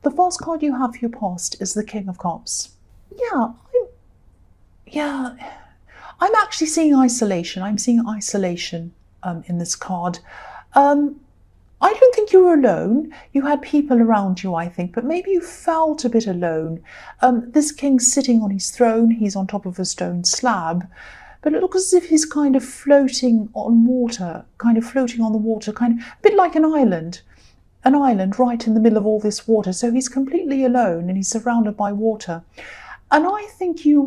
The first card you have for your past is the King of Cups. Yeah, I'm actually seeing isolation. I'm seeing isolation in this card. I don't think you were alone. You had people around you, I think, but maybe you felt a bit alone. This king's sitting on his throne. He's on top of a stone slab, but it looks as if he's kind of floating on water, kind of floating on the water, kind of a bit like an island right in the middle of all this water. So he's completely alone and he's surrounded by water. And I think you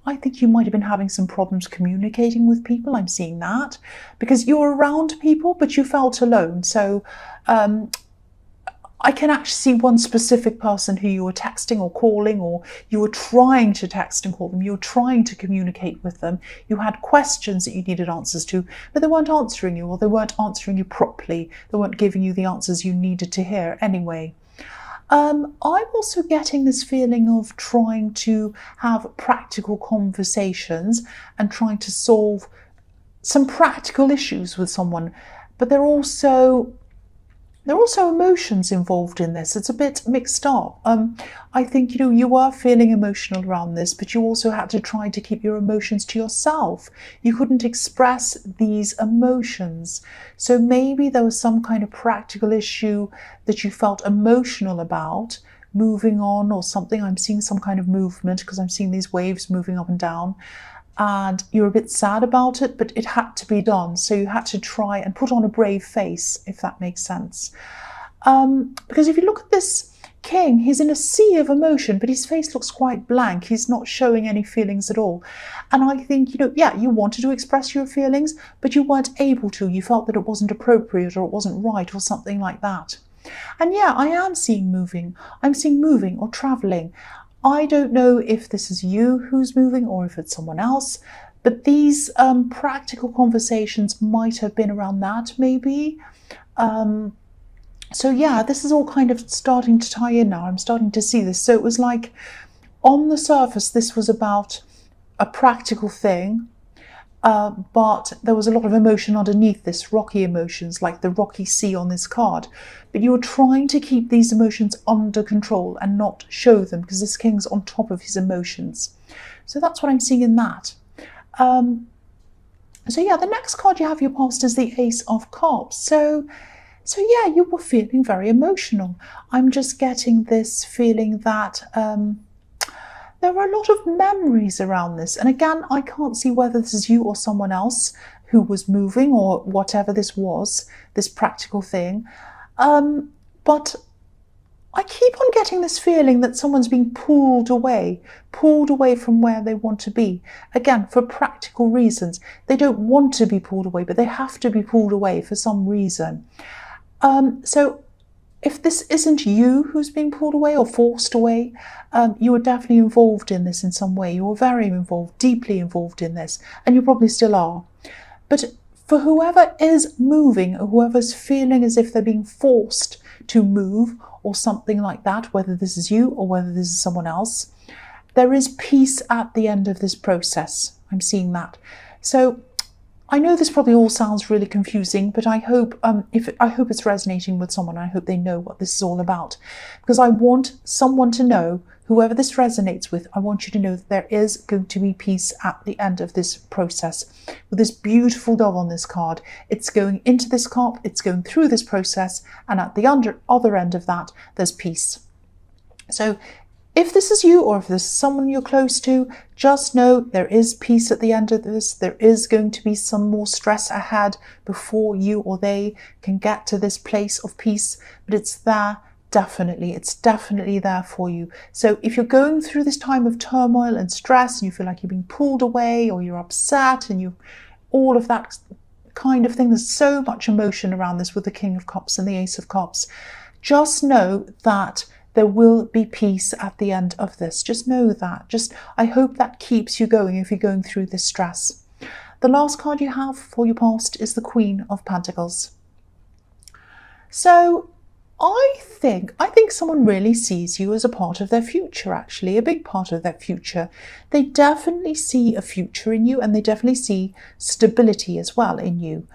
might have been having some problems communicating with people. I'm seeing that because you're around people, but you felt alone. So I can actually see one specific person who you were texting or calling, or you were trying to text and call them. You were trying to communicate with them. You had questions that you needed answers to, but they weren't answering you, or they weren't answering you properly. They weren't giving you the answers you needed to hear anyway. I'm also getting this feeling of trying to have practical conversations and trying to solve some practical issues with someone, but there are also emotions involved in this. It's a bit mixed up. I think, you were feeling emotional around this, but you also had to try to keep your emotions to yourself. You couldn't express these emotions. So maybe there was some kind of practical issue that you felt emotional about, moving on or something. I'm seeing some kind of movement because I'm seeing these waves moving up and down. And you're a bit sad about it, but it had to be done. So you had to try and put on a brave face, if that makes sense. Because if you look at this king, he's in a sea of emotion, but his face looks quite blank. He's not showing any feelings at all. And I think, you wanted to express your feelings, but you weren't able to. You felt that it wasn't appropriate or it wasn't right or something like that. And yeah, I am seeing moving. I'm seeing moving or traveling. I don't know if this is you who's moving or if it's someone else, but these practical conversations might have been around that maybe. So yeah, this is all kind of starting to tie in now. I'm starting to see this. So it was like on the surface, this was about a practical thing, but there was a lot of emotion underneath this, rocky emotions, like the rocky sea on this card. But you were trying to keep these emotions under control and not show them because this king's on top of his emotions. So that's what I'm seeing in that. So yeah, the next card you have your past is the Ace of Cups. So yeah, you were feeling very emotional. I'm just getting this feeling that there are a lot of memories around this. And again, I can't see whether this is you or someone else who was moving or whatever this was, this practical thing. But I keep on getting this feeling that someone's being pulled away from where they want to be. Again, for practical reasons. They don't want to be pulled away, but they have to be pulled away for some reason. So if this isn't you who's being pulled away or forced away, you were definitely involved in this in some way. You were very involved, deeply involved in this, and you probably still are. But for whoever is moving, or whoever's feeling as if they're being forced to move or something like that, whether this is you or whether this is someone else, there is peace at the end of this process. I'm seeing that. So I know this probably all sounds really confusing, but I hope it's resonating with someone. I hope they know what this is all about, because I want someone to know, whoever this resonates with, I want you to know that there is going to be peace at the end of this process. With this beautiful dove on this card, it's going into this cup, it's going through this process, and at the other end of that, there's peace. So if this is you or if this is someone you're close to, just know there is peace at the end of this. There is going to be some more stress ahead before you or they can get to this place of peace, but it's there. Definitely, it's definitely there for you. So if you're going through this time of turmoil and stress and you feel like you're being pulled away or you're upset and all of that kind of thing, there's so much emotion around this with the King of Cups and the Ace of Cups. Just know that there will be peace at the end of this. Just know that. I hope that keeps you going if you're going through this stress. The last card you have for your past is the Queen of Pentacles. So I think someone really sees you as a part of their future, actually, a big part of their future. They definitely see a future in you, and they definitely see stability as well in you.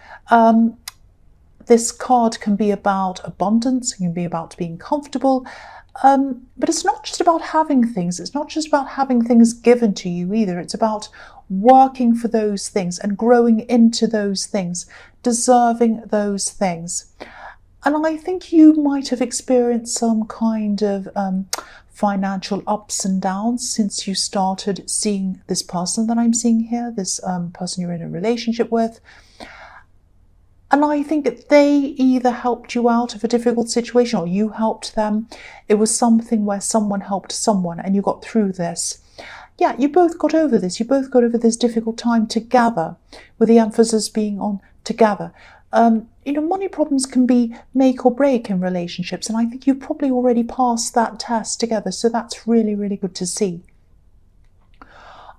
this card can be about abundance, it can be about being comfortable, but it's not just about having things. It's not just about having things given to you either. It's about working for those things and growing into those things, deserving those things. And I think you might have experienced some kind of financial ups and downs since you started seeing this person that I'm seeing here, this person you're in a relationship with. And I think that they either helped you out of a difficult situation or you helped them. It was something where someone helped someone and you got through this. Yeah, you both got over this. You both got over this difficult time together, with the emphasis being on together. Money problems can be make or break in relationships, and I think you've probably already passed that test together, so that's really, really good to see.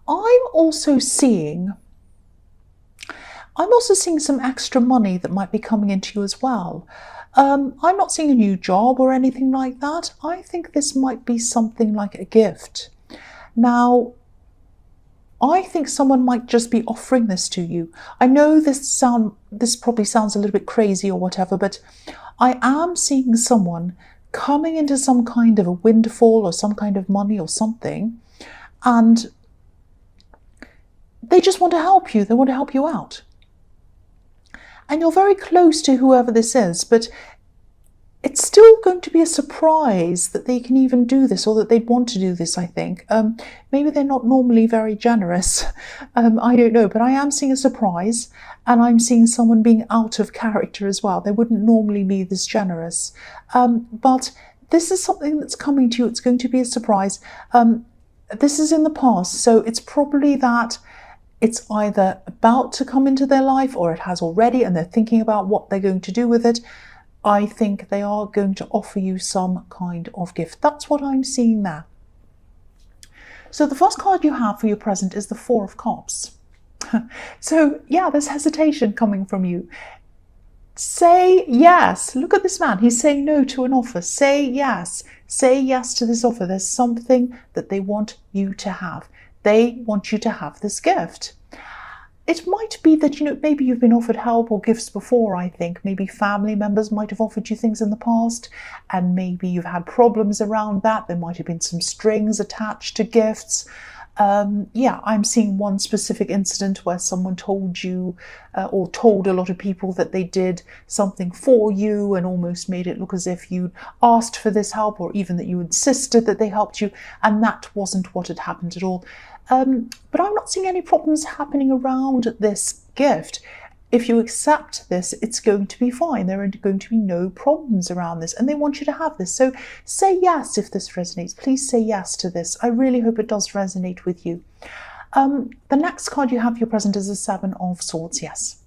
I'm also seeing some extra money that might be coming into you as well. I'm not seeing a new job or anything like that. I think this might be something like a gift. Now, I think someone might just be offering this to you. I know this probably sounds a little bit crazy or whatever, but I am seeing someone coming into some kind of a windfall or some kind of money or something, and they just want to help you. They want to help you out. And you're very close to whoever this is, but it's still going to be a surprise that they can even do this, or that they'd want to do this, I think. Maybe they're not normally very generous. I don't know, but I am seeing a surprise, and I'm seeing someone being out of character as well. They wouldn't normally be this generous. But this is something that's coming to you. It's going to be a surprise. This is in the past, so it's probably that it's either about to come into their life or it has already, and they're thinking about what they're going to do with it. I think they are going to offer you some kind of gift. That's what I'm seeing there. So the first card you have for your present is the Four of Cups. So yeah, there's hesitation coming from you. Say yes. Look at this man. He's saying no to an offer. Say yes. Say yes to this offer. There's something that they want you to have. They want you to have this gift. It might be that, maybe you've been offered help or gifts before, I think. Maybe family members might have offered you things in the past, and maybe you've had problems around that. There might have been some strings attached to gifts. I'm seeing one specific incident where someone told you or told a lot of people that they did something for you and almost made it look as if you'd asked for this help, or even that you insisted that they helped you, and that wasn't what had happened at all. But I'm not seeing any problems happening around this gift. If you accept this, it's going to be fine. There are going to be no problems around this, and they want you to have this. So say yes if this resonates. Please say yes to this. I really hope it does resonate with you. The next card you have for your present is the Seven of Swords. Yes.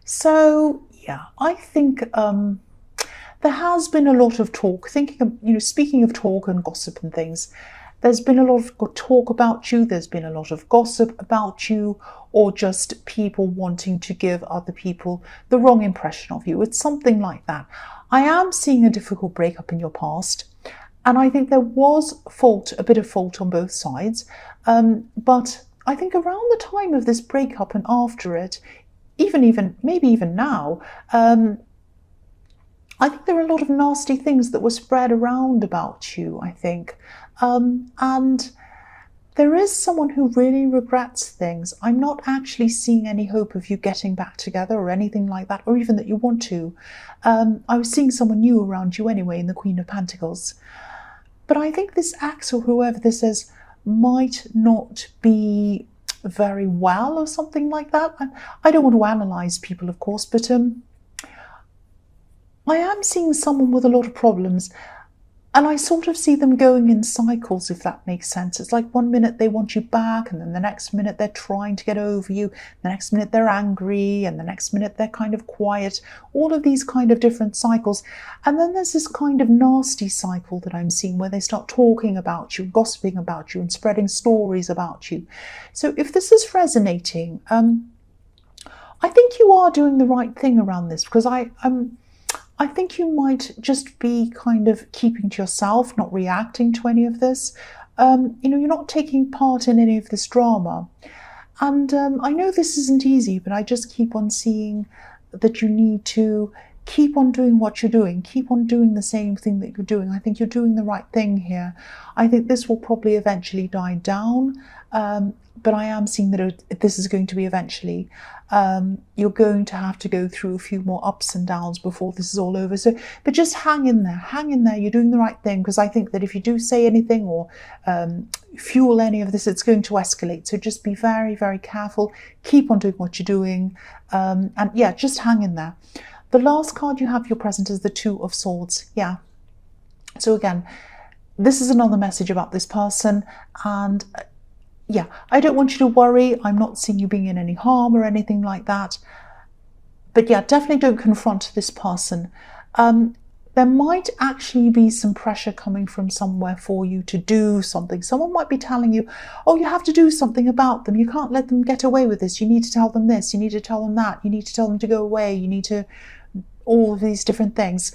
So yeah, I think there has been a lot of talk. Speaking of talk and gossip and things, there's been a lot of talk about you, there's been a lot of gossip about you, or just people wanting to give other people the wrong impression of you. It's something like that. I am seeing a difficult breakup in your past, and I think there was a bit of fault on both sides. But I think around the time of this breakup and after it, maybe even now, I think there are a lot of nasty things that were spread around about you, I think. And there is someone who really regrets things. I'm not actually seeing any hope of you getting back together or anything like that, or even that you want to. I was seeing someone new around you anyway in the Queen of Pentacles. But I think this ex, or whoever this is, might not be very well or something like that. I don't want to analyse people, of course, but I am seeing someone with a lot of problems, and I sort of see them going in cycles, if that makes sense. It's like one minute they want you back, and then the next minute they're trying to get over you, the next minute they're angry, and the next minute they're kind of quiet. All of these kind of different cycles. And then there's this kind of nasty cycle that I'm seeing where they start talking about you, gossiping about you, and spreading stories about you. So if this is resonating, I think you are doing the right thing around this, because I think you might just be kind of keeping to yourself, not reacting to any of this. You're not taking part in any of this drama. And I know this isn't easy, but I just keep on seeing that you need to keep on doing what you're doing. Keep on doing the same thing that you're doing. I think you're doing the right thing here. I think this will probably eventually die down, but I am seeing that this is going to be eventually. You're going to have to go through a few more ups and downs before this is all over. So, but just hang in there. Hang in there. You're doing the right thing, because I think that if you do say anything or fuel any of this, it's going to escalate. So just be very, very careful. Keep on doing what you're doing. And yeah, just hang in there. The last card you have, your present, is the Two of Swords. Yeah. So again, this is another message about this person. And yeah, I don't want you to worry. I'm not seeing you being in any harm or anything like that. But yeah, definitely don't confront this person. There might actually be some pressure coming from somewhere for you to do something. Someone might be telling you, oh, you have to do something about them. You can't let them get away with this. You need to tell them this. You need to tell them that. You need to tell them to go away. You need to... all of these different things.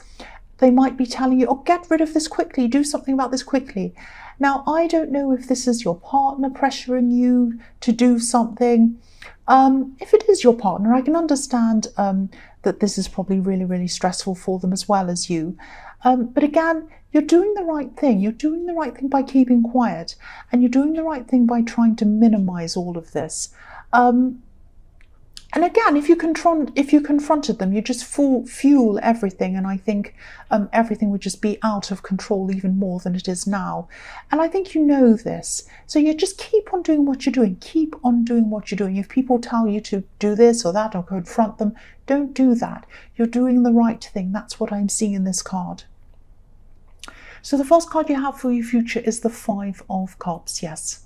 They might be telling you, oh, get rid of this quickly, do something about this quickly. Now, I don't know if this is your partner pressuring you to do something. If it is your partner, I can understand that this is probably really, really stressful for them as well as you. But again, you're doing the right thing. You're doing the right thing by keeping quiet, and you're doing the right thing by trying to minimize all of this. And again, if you confronted them, you just fuel everything, and I think everything would just be out of control even more than it is now. And I think you know this. So you just keep on doing what you're doing. Keep on doing what you're doing. If people tell you to do this or that or confront them, don't do that. You're doing the right thing. That's what I'm seeing in this card. So the first card you have for your future is the Five of Cups. Yes.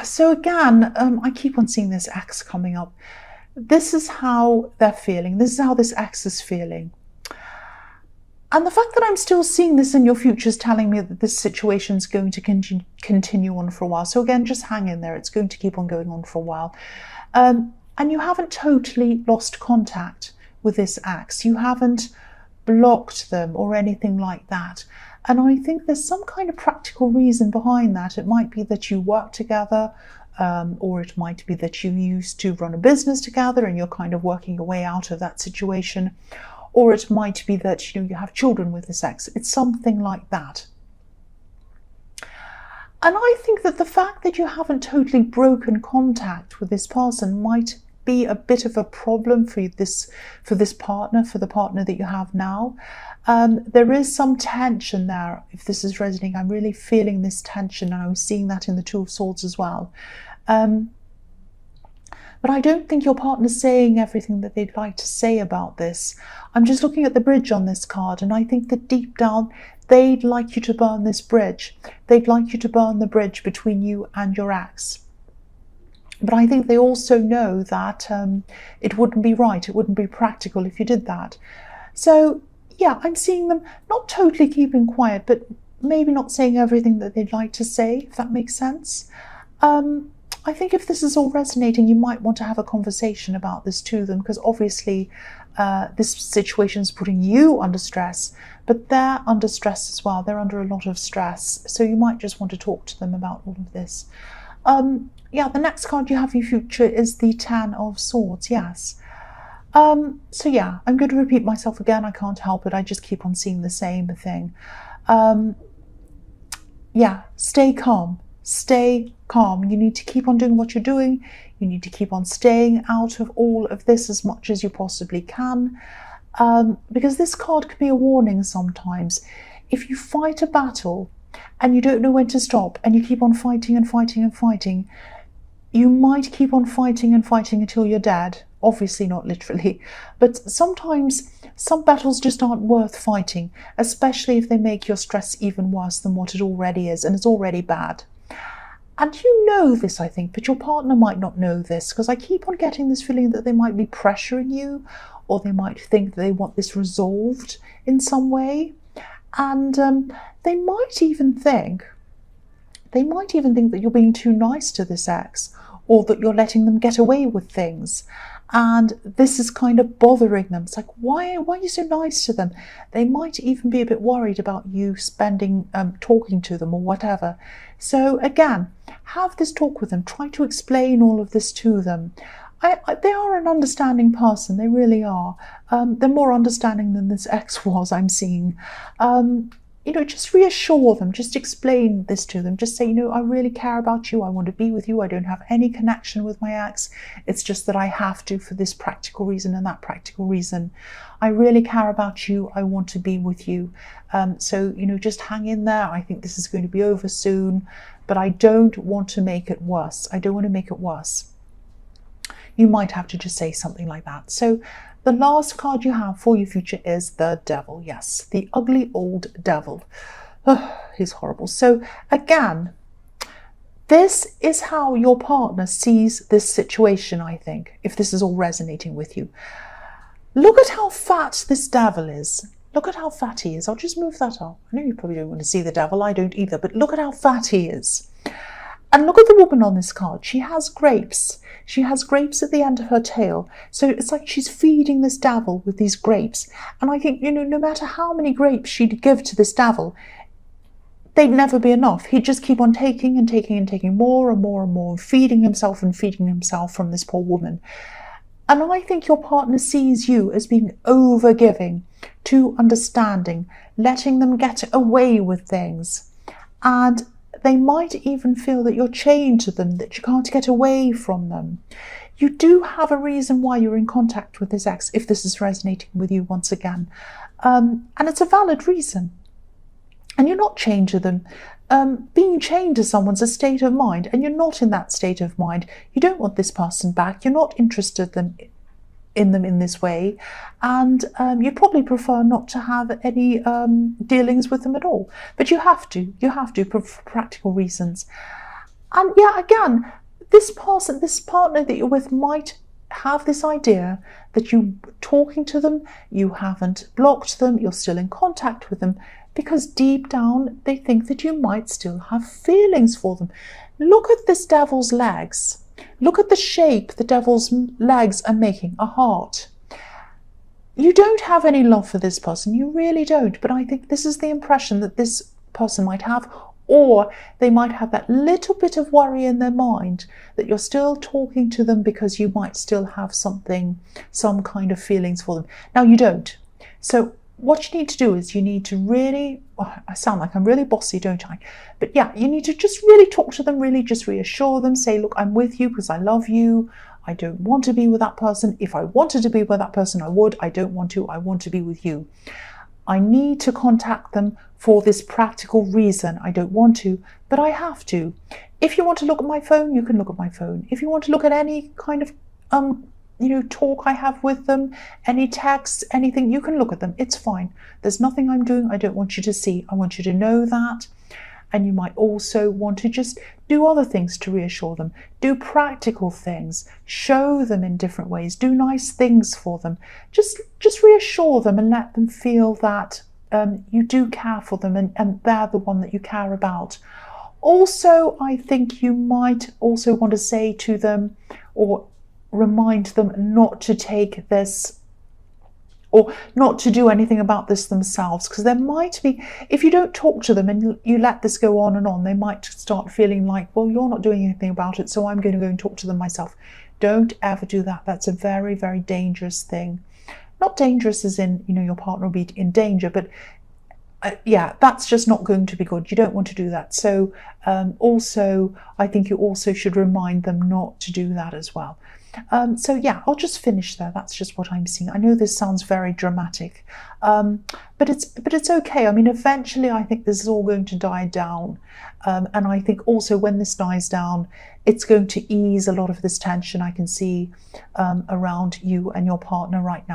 So again, I keep on seeing this ex coming up. This is how they're feeling. This is how this ex is feeling. And the fact that I'm still seeing this in your future is telling me that this situation is going to continue on for a while. So again, just hang in there. It's going to keep on going on for a while. And you haven't totally lost contact with this ex. You haven't blocked them or anything like that. And I think there's some kind of practical reason behind that. It might be that you work together, or it might be that you used to run a business together and you're kind of working your way out of that situation. Or it might be that you have children with this ex. It's something like that. And I think that the fact that you haven't totally broken contact with this person might be a bit of a problem for this partner, for the partner that you have now. There is some tension there. If this is resonating, I'm really feeling this tension, and I was seeing that in the Two of Swords as well. But I don't think your partner's saying everything that they'd like to say about this. I'm just looking at the bridge on this card, and I think that deep down, they'd like you to burn this bridge. They'd like you to burn the bridge between you and your ex. But I think they also know that it wouldn't be right, it wouldn't be practical if you did that. So yeah, I'm seeing them not totally keeping quiet, but maybe not saying everything that they'd like to say, if that makes sense. I think if this is all resonating, you might want to have a conversation about this to them, because obviously this situation is putting you under stress, but they're under stress as well. They're under a lot of stress. So you might just want to talk to them about all of this. Yeah, the next card you have for your future is the Ten of Swords. Yes. So yeah, I'm going to repeat myself again. I can't help it. I just keep on seeing the same thing. Yeah, stay calm. Stay calm. You need to keep on doing what you're doing. You need to keep on staying out of all of this as much as you possibly can. Because this card can be a warning sometimes. If you fight a battle and you don't know when to stop, and you keep on fighting and fighting and fighting, you might keep on fighting and fighting until you're dead. Obviously not literally, but sometimes some battles just aren't worth fighting, especially if they make your stress even worse than what it already is, and it's already bad. And you know this, I think, but your partner might not know this, because I keep on getting this feeling that they might be pressuring you, or they might think that they want this resolved in some way. And they might even think that you're being too nice to this ex, or that you're letting them get away with things. And this is kind of bothering them. It's like, why are you so nice to them? They might even be a bit worried about you talking to them or whatever. So again, have this talk with them. Try to explain all of this to them. They are an understanding person. They really are. They're more understanding than this ex was, I'm seeing. Just reassure them. Just explain this to them. Just say, I really care about you. I want to be with you. I don't have any connection with my ex. It's just that I have to for this practical reason and that practical reason. I really care about you. I want to be with you. So, just hang in there. I think this is going to be over soon, but I don't want to make it worse. I don't want to make it worse. You might have to just say something like that. So the last card you have for your future is the devil. Yes, the ugly old devil. Oh, he's horrible. So again, this is how your partner sees this situation, I think, if this is all resonating with you. Look at how fat this devil is. Look at how fat he is. I'll just move that up. I know you probably don't want to see the devil. I don't either. But look at how fat he is. And look at the woman on this card. She has grapes. She has grapes at the end of her tail. So it's like she's feeding this devil with these grapes. And I think, no matter how many grapes she'd give to this devil, they'd never be enough. He'd just keep on taking and taking and taking more and more and more, and feeding himself from this poor woman. And I think your partner sees you as being over-giving, too understanding, letting them get away with things. And they might even feel that you're chained to them, that you can't get away from them. You do have a reason why you're in contact with this ex, if this is resonating with you once again. And it's a valid reason. And you're not chained to them. Being chained to someone's a state of mind, and you're not in that state of mind. You don't want this person back. You're not interested in them in this way, and you probably prefer not to have any dealings with them at all. But you have to for practical reasons. And yeah, again, this partner that you're with might have this idea that you talking to them, you haven't blocked them, you're still in contact with them, because deep down they think that you might still have feelings for them. Look at this devil's legs. Look at the shape the devil's legs are making, a heart. You don't have any love for this person, you really don't, but I think this is the impression that this person might have, or they might have that little bit of worry in their mind that you're still talking to them because you might still have some kind of feelings for them. Now you don't. So what you need to do is you need to really, I sound like I'm really bossy, don't I? But yeah, you need to just really talk to them, really just reassure them, say, look, I'm with you because I love you. I don't want to be with that person. If I wanted to be with that person, I would. I don't want to. I want to be with you. I need to contact them for this practical reason. I don't want to, but I have to. If you want to look at my phone, you can look at my phone. If you want to look at any kind of talk I have with them, any texts, anything, you can look at them. It's fine. There's nothing I'm doing I don't want you to see. I want you to know that. And you might also want to just do other things to reassure them. Do practical things. Show them in different ways. Do nice things for them. Just reassure them and let them feel that you do care for them and they're the one that you care about. Also, I think you might also want to say to them or remind them not to take this or not to do anything about this themselves, because there might be, if you don't talk to them and you let this go on and on, they might start feeling like, well, you're not doing anything about it, so I'm going to go and talk to them myself. Don't ever do that. That's a very, very dangerous thing. Not dangerous as in, your partner will be in danger, but yeah, that's just not going to be good. You don't want to do that. So also, I think you also should remind them not to do that as well. So yeah, I'll just finish there. That's just what I'm seeing. I know this sounds very dramatic, but it's okay. I mean, eventually I think this is all going to die down. And I think also when this dies down, it's going to ease a lot of this tension I can see around you and your partner right now.